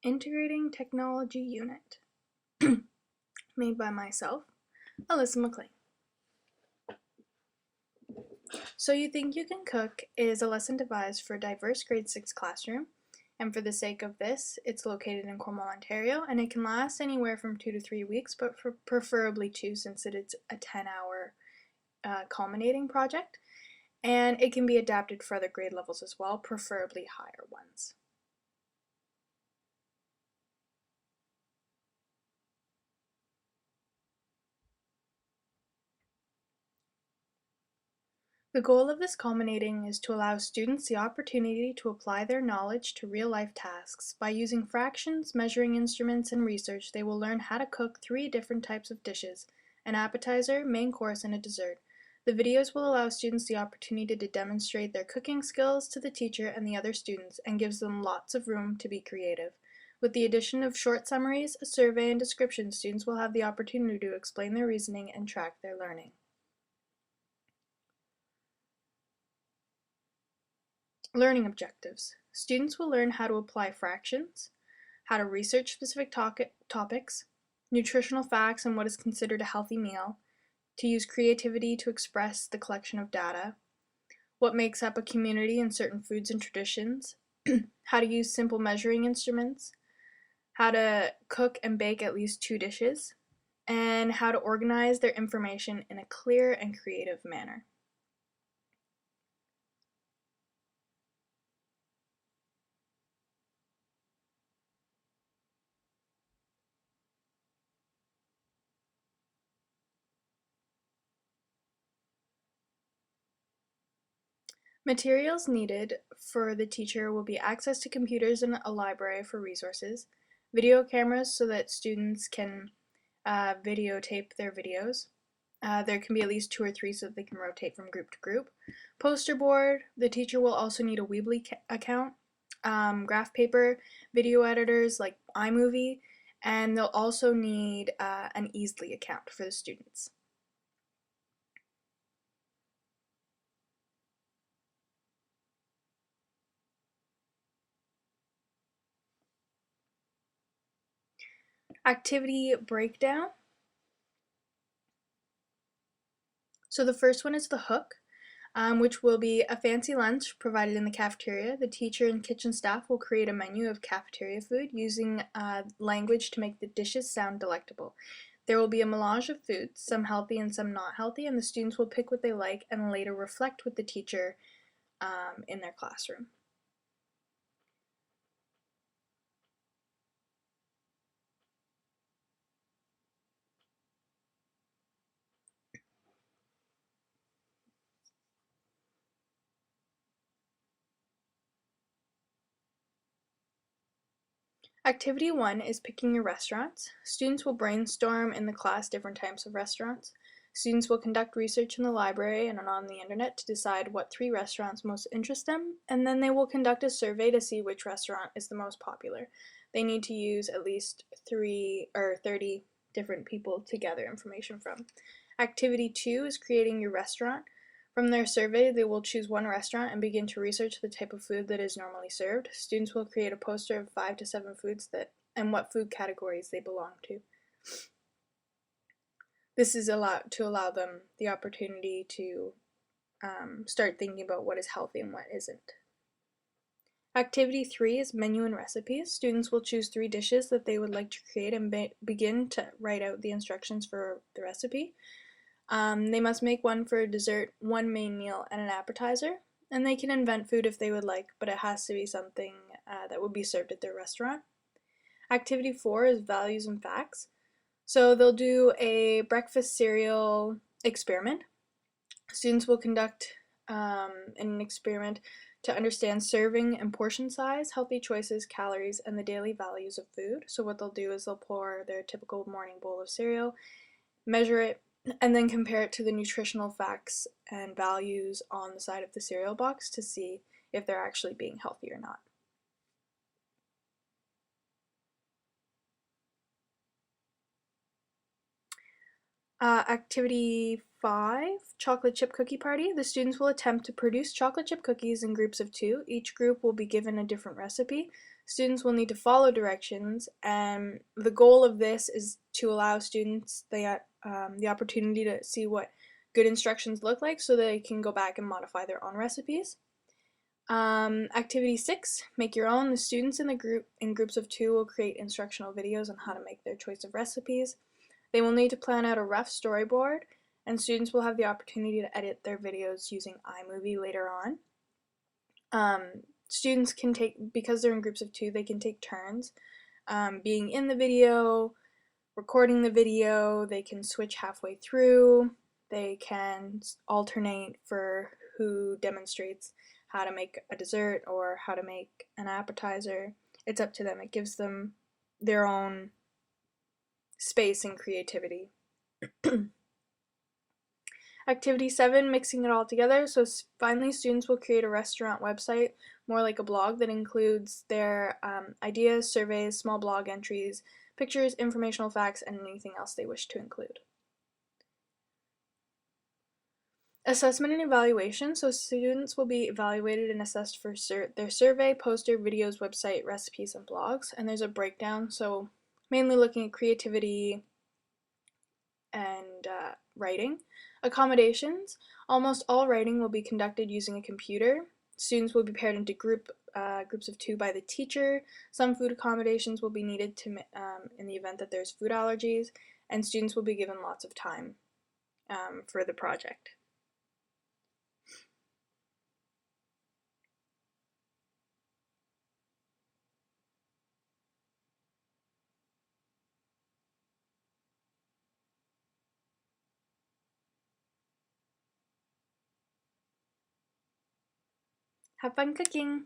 Integrating Technology Unit, made by myself, Alyssa McLean. So You Think You Can Cook is a lesson devised for a diverse grade 6 classroom, and for the sake of this, it's located in Cornwall, Ontario, and it can last anywhere from 2 to 3 weeks, but preferably 2 since it's a 10-hour culminating project, and it can be adapted for other grade levels as well, preferably higher ones. The goal of this culminating is to allow students the opportunity to apply their knowledge to real-life tasks. By using fractions, measuring instruments, and research, they will learn how to cook 3 different types of dishes: an appetizer, main course, and a dessert. The videos will allow students the opportunity to demonstrate their cooking skills to the teacher and the other students, and gives them lots of room to be creative. With the addition of short summaries, a survey, and descriptions, students will have the opportunity to explain their reasoning and track their learning. Learning objectives. Students will learn how to apply fractions, how to research specific topics, nutritional facts and what is considered a healthy meal, to use creativity to express the collection of data, what makes up a community in certain foods and traditions, how to use simple measuring instruments, how to cook and bake at least 2 dishes, and how to organize their information in a clear and creative manner. Materials needed for the teacher will be access to computers and a library for resources, video cameras so that students can videotape their videos. There can be at least 2 or 3 so that they can rotate from group to group. Poster board, the teacher will also need a Weebly account, graph paper, video editors like iMovie, and they'll also need an Easily account for the students. Activity breakdown. So the first one is the hook, which will be a fancy lunch provided in the cafeteria. The teacher and kitchen staff will create a menu of cafeteria food using language to make the dishes sound delectable. There will be a melange of foods, some healthy and some not healthy, and the students will pick what they like and later reflect with the teacher in their classroom. Activity 1 is picking your restaurants. Students will brainstorm in the class different types of restaurants. Students will conduct research in the library and on the internet to decide what 3 restaurants most interest them, and then they will conduct a survey to see which restaurant is the most popular. They need to use at least 30 different people to gather information from. Activity 2 is creating your restaurant. From their survey, they will choose one restaurant and begin to research the type of food that is normally served. Students will create a poster of 5 to 7 foods and what food categories they belong to. This is to allow them the opportunity to start thinking about what is healthy and what isn't. Activity 3 is menu and recipes. Students will choose 3 dishes that they would like to create and begin to write out the instructions for the recipe. They must make one for a dessert, 1 main meal, and an appetizer. And they can invent food if they would like, but it has to be something that would be served at their restaurant. Activity 4 is values and facts. So they'll do a breakfast cereal experiment. Students will conduct an experiment to understand serving and portion size, healthy choices, calories, and the daily values of food. So what they'll do is they'll pour their typical morning bowl of cereal, measure it, and then compare it to the nutritional facts and values on the side of the cereal box to see if they're actually being healthy or not. Activity 5, chocolate chip cookie party. The students will attempt to produce chocolate chip cookies in groups of 2. Each group will be given a different recipe. Students will need to follow directions, and the goal of this is to allow students the opportunity to see what good instructions look like so they can go back and modify their own recipes. Activity 6, make your own. The students in groups of 2 will create instructional videos on how to make their choice of recipes. They will need to plan out a rough storyboard, and students will have the opportunity to edit their videos using iMovie later on. Students can because they're in groups of 2, they can take turns being in the video, recording the video. They can switch halfway through. They can alternate for who demonstrates how to make a dessert or how to make an appetizer. It's up to them. It gives them their own space and creativity. Activity 7, mixing it all together. So finally, students will create a restaurant website, more like a blog, that includes their ideas, surveys, small blog entries, pictures, informational facts, and anything else they wish to include. Assessment and evaluation. So students will be evaluated and assessed for their survey, poster, videos, website, recipes, and blogs. And there's a breakdown, so mainly looking at creativity and writing. Accommodations. Almost all writing will be conducted using a computer. Students will be paired into groups of 2 by the teacher. Some food accommodations will be needed in the event that there's food allergies, and students will be given lots of time for the project. Have fun cooking!